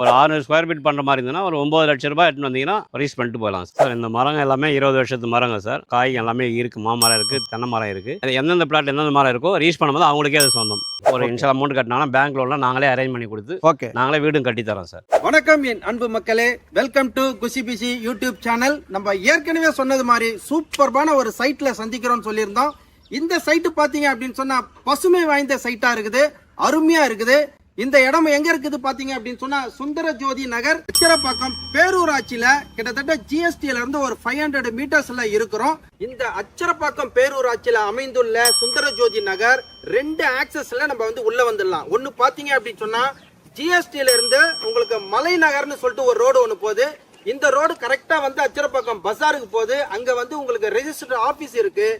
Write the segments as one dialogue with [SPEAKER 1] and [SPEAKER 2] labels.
[SPEAKER 1] ஒரு 600 square feet பண்ணுற மாதிரி இருந்ததுன்னா ஒரு 9 லட்சம் ரூபாய் எடுத்துன்னு வந்தீங்கன்னா ரீச் பண்ணிட்டு போகலாம் சார். இந்த மரங்கள் எல்லாமே 20 வருஷத்து மரங்க சார். காய் எல்லாமே இருக்குது, மாமரம் இருக்குது, தென்னை மரம் இருக்குது. அது எந்தெந்த பிளாட் எந்தெந்த மரம் இருக்கோ ரீச் பண்ணும்போது அவங்களுக்கே அது சொந்தம். ஒரு இன்ஷியல் அமௌண்ட் கட்டினாலும் பேங்க் லோன்லாம் நாங்களே அரேஞ்ச் பண்ணி கொடுத்து நாங்களே வீடும் கட்டி தரோம் சார்.
[SPEAKER 2] வணக்கம் என் அன்பு மக்களே, welcome to Khushi PC YouTube channel. நம்ம ஏற்கனவே சொன்னது மாதிரி சூப்பர்பான ஒரு சைட்ல சந்திக்கிறோம்னு சொல்லியிருந்தோம். இந்த சைட்டு பாத்தீங்க அப்படின்னு சொன்னா பசுமை வாய்ந்த சைட்டா இருக்குது, அருமையா இருக்குது. இந்த இடம் எங்க இருக்குது பாத்தீங்க அப்படின்னு சொன்னா சுந்தர ஜோதி நகர், அச்சரப்பாக்கம் பேரூராட்சியில கிட்டத்தட்ட ஜிஎஸ்டில இருந்து ஒரு 500 மீட்டர்ஸ்ல இருக்கிறோம். இந்த அச்சரப்பாக்கம் பேரூராட்சியில அமைந்துள்ள சுந்தர ஜோதி நகர் 2 ஆக்சஸ்ல நம்ம உள்ள வந்துடலாம். ஒன்னு பாத்தீங்க அப்படின்னு சொன்னா ஜிஎஸ்டில இருந்து உங்களுக்கு மலை நகர்னு சொல்லிட்டு ஒரு ரோடு ஒண்ணு போகுது. இந்த ரோடு கரெக்டா அச்சரப்பாக்கம் பசாருக்கு போகுது. அங்க உங்களுக்கு ரெஜிஸ்டர் ஆபீஸ் இருக்கு.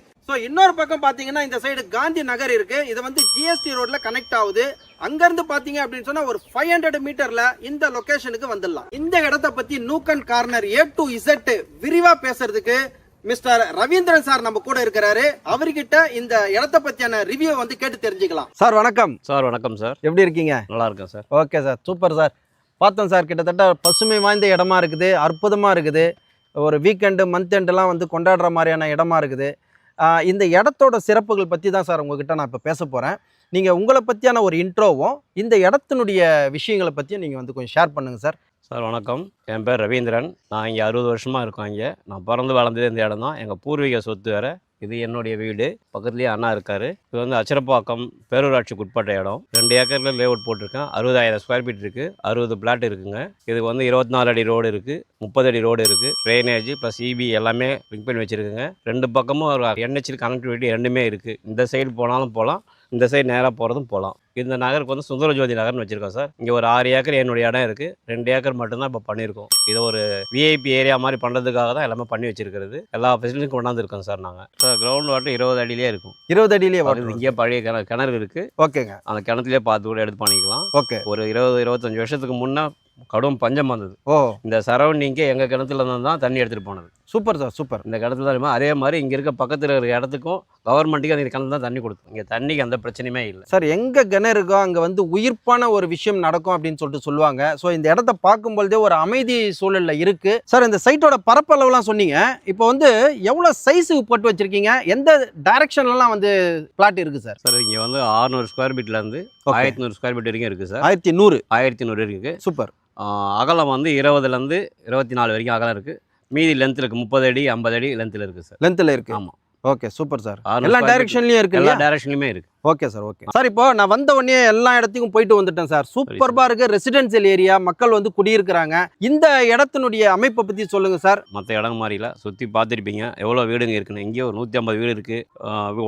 [SPEAKER 2] இன்னொரு பக்கம் பாத்தீங்கன்னா இந்த சைடு காந்தி நகர் இருக்கு. இது ஜிஎஸ்டி ரோட்ல கனெக்ட் ஆகுது. அங்க இருந்து பாத்தீங்க அப்படின்னு சொன்னா ஒரு 500 மீட்டர்ல இந்த லொகேஷனுக்கு வந்துடலாம். இந்த இடத்தை பத்தி nook and corner A to Z விரிவா பேசுறதுக்கு மிஸ்டர் ரவீந்திரன் சார் நம்ம கூட இருக்கிறாரு. அவர்கிட்ட இந்த இடத்தை பத்தியான ரிவ்யூ கேட்டு தெரிஞ்சுக்கலாம். சார் வணக்கம்.
[SPEAKER 1] சார் வணக்கம் சார்.
[SPEAKER 2] எப்படி இருக்கீங்க?
[SPEAKER 1] நல்லா இருக்கேன் sir.
[SPEAKER 2] Okay sir, super sir. பார்த்தோம் சார், கிட்டத்தட்ட பசுமை வாய்ந்த இடமா இருக்குது, அற்புதமா இருக்குது. ஒரு வீக்கெண்டு மந்த் எண்டெல்லாம் கொண்டாடுற மாதிரியான இடமா இருக்குது. இந்த இடத்தோட சிறப்புகள் பற்றி தான் சார் உங்ககிட்ட நான் இப்போ பேச போகிறேன். நீங்கள் உங்களை பற்றியான ஒரு இன்ட்ரோவும் இந்த இடத்தினுடைய விஷயங்களை பற்றியும் நீங்கள் கொஞ்சம் ஷேர் பண்ணுங்கள் சார்.
[SPEAKER 1] சார் வணக்கம், என் பேர் ரவீந்திரன். நான் இங்கே 60 வருஷமாக இருக்கோம். இங்கே நான் பிறந்து வளர்ந்தது இந்த இடம் தான். எங்கள் பூர்வீக சொத்து வேறு. இது என்னுடைய வீடு. பக்கத்துலேயே அண்ணா இருக்கார். இது அச்சரப்பாக்கம் பேரூராட்சிக்கு உட்பட்ட இடம். 2 ஏக்கரில் லேஅவுட் போட்டிருக்கேன். 60,000 ஸ்கொயர் ஃபீட் இருக்குது. 60 பிளாட் இருக்குங்க. இது 24 அடி ரோடு இருக்குது, 30 அடி ரோடு இருக்குது. ட்ரைனேஜ் ப்ளஸ் இபி எல்லாமே லிங்க் பண்ணி வச்சுருக்குங்க. 2 பக்கமும் ஒரு NH கனெக்டிவிட்டி ரெண்டுமே இருக்குது. இந்த சைடு போனாலும் போகலாம், இந்த சைடு நேராக போகிறதும் போகலாம். இந்த நகருக்கு சுந்தர ஜோதி நகர்னு வச்சுருக்கோம் சார். இங்கே ஒரு 6 ஏக்கர் என்னுடைய இடம் இருக்குது. 2 ஏக்கர் மட்டும்தான் இப்போ பண்ணியிருக்கோம். இதை ஒரு விஐபி ஏரியா மாதிரி பண்ணுறதுக்காக தான் எல்லாமே பண்ணி வச்சிருக்கிறது. எல்லா ஃபெசிலிட்டியும் கொண்டாந்துருக்கோம் சார். நாங்கள் சார் கிரவுண்ட் வாட்டர் 20 அடியிலே இருக்கும்.
[SPEAKER 2] 20 அடியிலே வாட்டர்.
[SPEAKER 1] இங்கே பழைய கிணறு இருக்குது.
[SPEAKER 2] ஓகேங்க.
[SPEAKER 1] அந்த கிணத்துலேயே பார்த்து கூட எடுத்து பண்ணிக்கலாம்.
[SPEAKER 2] ஓகே.
[SPEAKER 1] ஒரு 20-25 வருஷத்துக்கு முன்னே கடும் பஞ்சம் வந்தது. இந்த சரௌண்டிங்கே எங்கள் கிணத்துல தான் தண்ணி எடுத்துகிட்டு போனது.
[SPEAKER 2] Super sir, super.
[SPEAKER 1] இந்த கிணத்துல தான். அதே மாதிரி இங்கே இருக்க பக்கத்தில் இருக்கிற இடத்துக்கும் கவர்மெண்ட்டுக்கு அந்த கிணத்துல தான் தண்ணி கொடுத்தோம். இங்கே தண்ணிக்கு அந்த பிரச்சனையுமே இல்லை
[SPEAKER 2] சார். எங்கே கிணறு இருக்கோ அங்கே உயிர்ப்பான ஒரு விஷயம் நடக்கும் அப்படின்னு சொல்லிட்டு சொல்லுவாங்க. ஸோ இந்த இடத்த பார்க்கும்பொழுதே ஒரு அமைதி சூழலில் இருக்குது சார். இந்த சைட்டோட பரப்பளவுலாம் சொன்னீங்க. இப்போ எவ்வளோ சைஸுக்கு போட்டு வச்சுருக்கீங்க? எந்த டைரக்ஷன்லாம் பிளாட் இருக்குது சார்?
[SPEAKER 1] சார் இங்கே 600 ஸ்கொயர் ஃபீட்லேருந்து 1100 ஸ்கொயர் ஃபீட் வரைக்கும் இருக்குது சார்.
[SPEAKER 2] 1100
[SPEAKER 1] இருக்குது.
[SPEAKER 2] சூப்பர்.
[SPEAKER 1] அகலம் 20லேருந்து 24 வரைக்கும் அகலம் இருக்குது. மீதி லென்த்தில் இருக்குது. 30 அடி 50 அடி லென்த்தில் இருக்குது சார்.
[SPEAKER 2] லென்த்தில் இருக்குது.
[SPEAKER 1] ஆமாம்.
[SPEAKER 2] Okay, super sir. எல்லா டைரக்ஷன்லயும் இருக்கு.
[SPEAKER 1] எல்லா டைரக்ஷன்லயுமே இருக்கு.
[SPEAKER 2] Okay sir, okay sir. இப்போ நான் வந்த உடனே எல்லா இடத்துக்கும் போயிட்டு வந்துட்டேன் சார். சூப்பர்பா இருக்கு. ரெசிடென்சியல் ஏரியா, மக்கள் குடியிருக்கிறாங்க. இந்த இடத்தினுடைய அமைப்பை பத்தி சொல்லுங்க சார்.
[SPEAKER 1] மற்ற இடம் மாதிரில சுற்றி பார்த்துருப்பீங்க எவ்வளோ வீடுங்க இருக்குன்னு. இங்கே ஒரு 150 வீடு இருக்குது.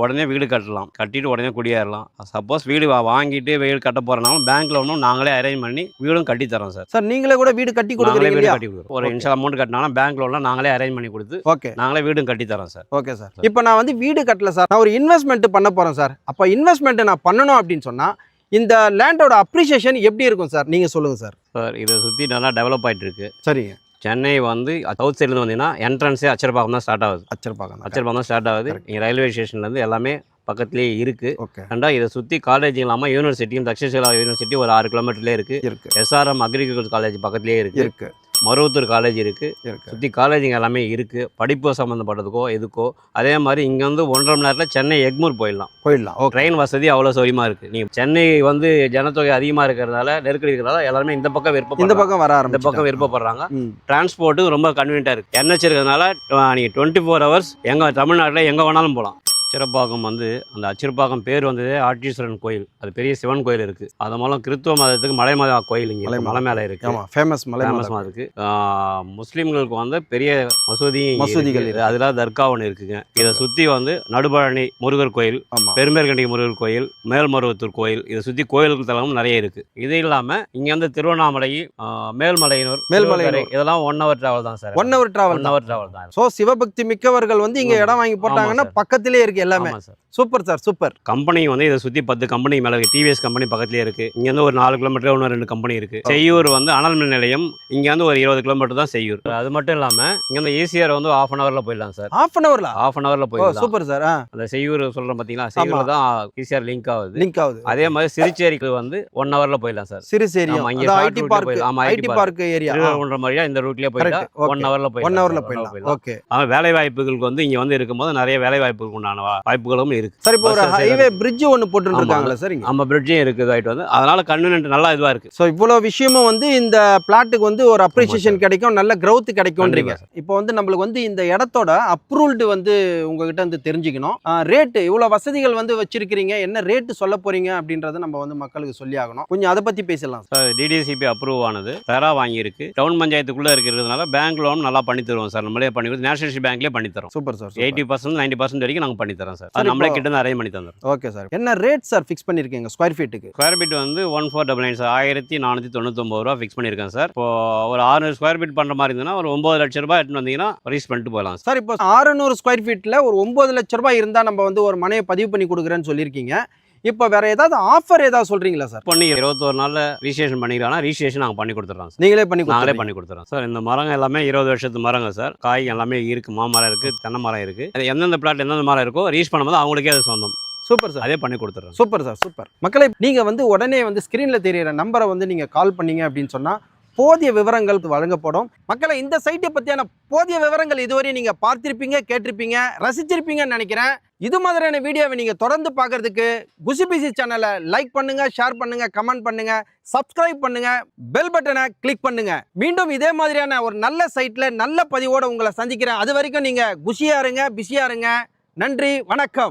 [SPEAKER 1] உடனே வீடு கட்டலாம், கட்டிட்டு உடனே குடியேறலாம். சப்போஸ் வீடு வாங்கிட்டு வீடு கட்ட போகிறனாலும் பேங்க்ல ஒன்றும் நாங்களே அரேஞ்ச் பண்ணி வீடும் கட்டி தரோம் சார்.
[SPEAKER 2] சார் நீங்களே கூட வீடு கட்டி கொடுக்குறீங்க.
[SPEAKER 1] ஒரு இன்ஷியல் அமௌண்ட் கட்டினாலும் பேங்க் லோன்லாம் நாங்களே அரேஞ்ச் பண்ணி கொடுத்து
[SPEAKER 2] ஓகே
[SPEAKER 1] நாங்களே வீடும் கட்டி தரோம் சார்.
[SPEAKER 2] Okay sir. இப்போ நான் வீடு கட்டல சார், நான் ஒரு இன்வெஸ்ட்மெண்ட் பண்ண போறேன் சார். அப்போ இன்வெஸ்ட்மெண்ட் நான் பண்ணணும் அப்படின்னு சொன்னா இந்த லேண்டோட அப்ரிசியேஷன் எப்படி இருக்கும் சார்? நீங்க சொல்லுங்க சார்.
[SPEAKER 1] சார் இதை சுற்றி நல்லா டெவலப் ஆகிட்டு இருக்கு.
[SPEAKER 2] சரிங்க.
[SPEAKER 1] சென்னை சவுத் சைட்லேருந்து வந்தீங்கன்னா என்ட்ரன்ஸே அச்சரப்பாக்கம் தான் ஸ்டார்ட் ஆகுது.
[SPEAKER 2] அச்சரப்பாக்கம்
[SPEAKER 1] தான் ஸ்டார்ட் ஆகுது. இங்கே ரயில்வே ஸ்டேஷன்லேருந்து எல்லாமே பக்கத்துலேயே இருக்குது.
[SPEAKER 2] ஓகே.
[SPEAKER 1] இதை சுற்றி காலேஜ் இல்லாமல் யூனிவர்சிட்டியும் தக்ஷசிலா யூனிவர்சிட்டி ஒரு 6 கிலோமீட்டர்லேயே இருக்குது. SRM அக்ரிகல்ச்சர் காலேஜ் பக்கத்துலேயே இருக்குது. மருவத்தூர் காலேஜ் இருக்குது. சுற்றி காலேஜுங்க எல்லாமே இருக்குது. படிப்பு சம்மந்தப்பட்டதுக்கோ எதுக்கோ. அதே மாதிரி இங்கே 1.5 மணி நேரத்தில் சென்னை எக்மூர் போயிடலாம். ட்ரெயின் வசதி அவ்வளோ சௌரியமாக இருக்குது. நீங்கள் சென்னை ஜனத்தொகை அதிகமாக இருக்கிறதால, நெருக்கடி இருக்கிறதால எல்லாருமே இந்த பக்கம் விருப்பப்படுறாங்க. டிரான்ஸ்போர்ட்டும் ரொம்ப கன்வீனியன்ட்டாக இருக்குது. NH இருக்கிறதுனால நீங்கள் 24 ஹவர்ஸ் எங்கள் தமிழ்நாட்டில் எங்கே வேணாலும் போகலாம். அச்சரப்பாக்கம் அந்த அச்சரப்பாக்கம் பேர் ஆட்டீஸ்வரன் கோயில். அது பெரிய சிவன் கோயில் இருக்குது. அது மூலம் கிறிஸ்துவ மதத்துக்கு மலை மத கோயில் இங்கே மலை மேலே இருக்குது. ஃபேமஸாக இருக்குது. முஸ்லீம்களுக்கு பெரிய மசூதிகள் இருக்குது. அதில் தர்கா ஒன்று இருக்குங்க. இதை சுற்றி நடுபழனி முருகர் கோயில், பெரும்பேர்கண்டி முருகர் கோயில், மேல்மருவத்தூர் கோயில், இதை சுற்றி கோயில் தலமும் நிறைய இருக்குது. இது இல்லாமல் இங்கே திருவண்ணாமலை, மேல்மலையனூர் இதெல்லாம் 1 hour டிராவல் தான் சார்.
[SPEAKER 2] 1 hour டிராவல் தான். ஸோ சிவபக்தி மிக்கவர்கள் இங்கே இடம் வாங்கி போட்டாங்கன்னா பக்கத்திலே இருக்கு. இருக்கு எல்லாமே.
[SPEAKER 1] ஆமாம் sir.
[SPEAKER 2] Super sir, super.
[SPEAKER 1] Company வந்து இதை சுற்றி 10 கம்பெனி மேலே இருக்குது. டிவிஎஸ் கம்பெனி பக்கத்துலேயே இருக்குது. இங்கேருந்து ஒரு 4 கிலோமீட்டர் இன்னும் 2 கம்பெனி இருக்குது. செய்யூர் வந்து அனல் மின் நிலையம், இங்கேருந்து ஒரு 20 கிலோமீட்டர் தான் செய்யூர். அது மட்டும் இல்லாமல் இங்கேருந்து ஈசிஆர் வந்து ½ அன் ஹவரில் போயிடலாம் சார்.
[SPEAKER 2] ½ அன் ஹவர்ல?
[SPEAKER 1] ½ அன் ஹவரில் போயிடலாம்.
[SPEAKER 2] Super sir.
[SPEAKER 1] அந்த செய்யூர் சொல்கிறோம் பார்த்தீங்களா, செய்யூரில் தான் ஈசிஆர் லிங்க் ஆகுது. அதே மாதிரி சிறுச்சேரிக்கு வந்து 1 ஹவரில் போயிடலாம் சார்.
[SPEAKER 2] Siruseri IT park. ஆமாம், ஐடி பார்க் ஏரியா மாதிரியா
[SPEAKER 1] இந்த ரூட்லேயே போயிட்டா 1 ஹவரில் போயிடலாம்.
[SPEAKER 2] ஓகே.
[SPEAKER 1] வேலை வாய்ப்புகளுக்கு வந்து இங்கே வந்து இருக்கும்போது நிறைய வேலை வாய்ப்புகளுக்கு உண்டான வாய்ப்புகளும் இருக்கு.
[SPEAKER 2] சார் இப்போ ஒரு ஹைவே பிரிட்ஜ் ஒன்று போட்டுருக்காங்களா சார் இங்க?
[SPEAKER 1] ஆமாம், பிரிட்ஜும் இருக்குது ஆயிட்டு வந்து, அதனால கன்வீனியன்ட் நல்லா இதுவாக இருக்குது.
[SPEAKER 2] ஸோ இவ்வளோ விஷயமும் வந்து இந்த பிளாட்டுக்கு வந்து ஒரு அப்ரிசியேஷன் கிடைக்கும், நல்ல growth கிடைக்கும்ன்றீங்க. இப்போ வந்து நம்மளுக்கு வந்து இந்த இடத்தோட அப்ரூவ்டு வந்து உங்ககிட்ட வந்து தெரிஞ்சுக்கணும். ரேட்டு இவ்வளோ வசதிகள் வந்து வச்சிருக்கிறீங்க, என்ன ரேட்டு சொல்ல போறீங்க அப்படின்றத நம்ம வந்து மக்களுக்கு சொல்லி ஆகணும். கொஞ்சம் அதை பற்றி பேசலாம்
[SPEAKER 1] சார். டிடிசிபி அப்ரூவ் ஆனது, தரா வாங்கியிருக்கு, டவுன் பஞ்சாயத்துக்குள்ளே இருக்கிறதுனால பேங்க் லோன் நல்லா பண்ணி தருவோம் சார். நம்மளே பண்ணி கொடுத்து நேஷனல் பேங்க்லேயே பண்ணி தரோம்.
[SPEAKER 2] Super sir.
[SPEAKER 1] 80% 90% வரைக்கும் நாங்கள் பண்ணி தரோம் சார். நம்மளே கிட்ட இருந்து அரேஞ்ச் பண்ணி தந்தோம்.
[SPEAKER 2] Okay sir. என்ன ரேட் சார் ஃபிக்ஸ் பண்ணிருக்கீங்க ஸ்கொயர் ஃபீட்டுக்கு?
[SPEAKER 1] ஸ்கொயர் ஃபீட் வந்து 1499 சார், 1499 ரூபா ஃபிக்ஸ் பண்ணியிருக்கேன் சார். இப்போ ஒரு 600 ஸ்கொயர் ஃபீட் பண்ணுற மாதிரி இருந்ததுன்னா ஒரு 9 லட்ச ரூபாய் எடுத்துன்னு வந்தீங்கன்னா ரீச் பண்ணிட்டு போகலாம் சார்.
[SPEAKER 2] இப்போ 600 ஸ்கொயர் ஃபீட்டில் ஒரு 9 லட்ச ரூபாய் இருந்தால் நம்ம வந்து ஒரு மனையை பதிவு பண்ணி கொடுக்குறேன்னு சொல்லியிருக்கீங்க. இப்போ வேற ஏதாவது ஆஃபர் ஏதாவது சொல்றீங்களா சார்?
[SPEAKER 1] பண்ணி 21 நாளில் ரிஜிஸ்ட்ரேஷன் பண்ணிக்கலாம். ரிஜிஸ்ட்ரேஷன் நாங்கள் பண்ணி கொடுத்துறோம் சார்.
[SPEAKER 2] நீங்களே பண்ணி
[SPEAKER 1] நாங்களே பண்ணி கொடுத்துறோம் சார். இந்த மரங்கள் எல்லாமே 20 வருஷத்து மரங்க சார். காய் எல்லாமே இருக்குது, மாமரம் இருக்குது, தென்னை மரம் இருக்குது. எந்தெந்த பிளாட் எந்தெந்த மரம் இருக்கோ ரீச் பண்ணும்போது அவங்களுக்கே அது சொந்தம்.
[SPEAKER 2] Super sir.
[SPEAKER 1] அதே பண்ணி கொடுத்துறோம்.
[SPEAKER 2] Super sir, super. மக்களை நீங்கள் வந்து உடனே வந்து ஸ்க்ரீனில் தெரியிற நம்பரை வந்து நீங்கள் கால் பண்ணீங்க அப்படின்னு சொன்னால் போதிய விவரங்கள் வழங்கப்படும். மக்களை இந்த சைட்டை பற்றியான போதிய விவரங்கள் இதுவரை நீங்கள் பார்த்திருப்பீங்க, கேட்டிருப்பீங்க, ரசிச்சிருப்பீங்கன்னு நினைக்கிறேன். இது மாதிரியான வீடியோவை நீங்கள் தொடர்ந்து பார்க்கறதுக்கு குசிபிசி சேனலை லைக் பண்ணுங்க, ஷேர் பண்ணுங்க, கமெண்ட் பண்ணுங்க, சப்ஸ்கிரைப் பண்ணுங்க, பெல் பட்டனை கிளிக் பண்ணுங்க. மீண்டும் இதே மாதிரியான ஒரு நல்ல சைட்ல நல்ல பதிவோட உங்களை சந்திக்கிறேன். அது வரைக்கும் நீங்க குஷியா இருங்க, பிஸியா இருங்க. நன்றி, வணக்கம்.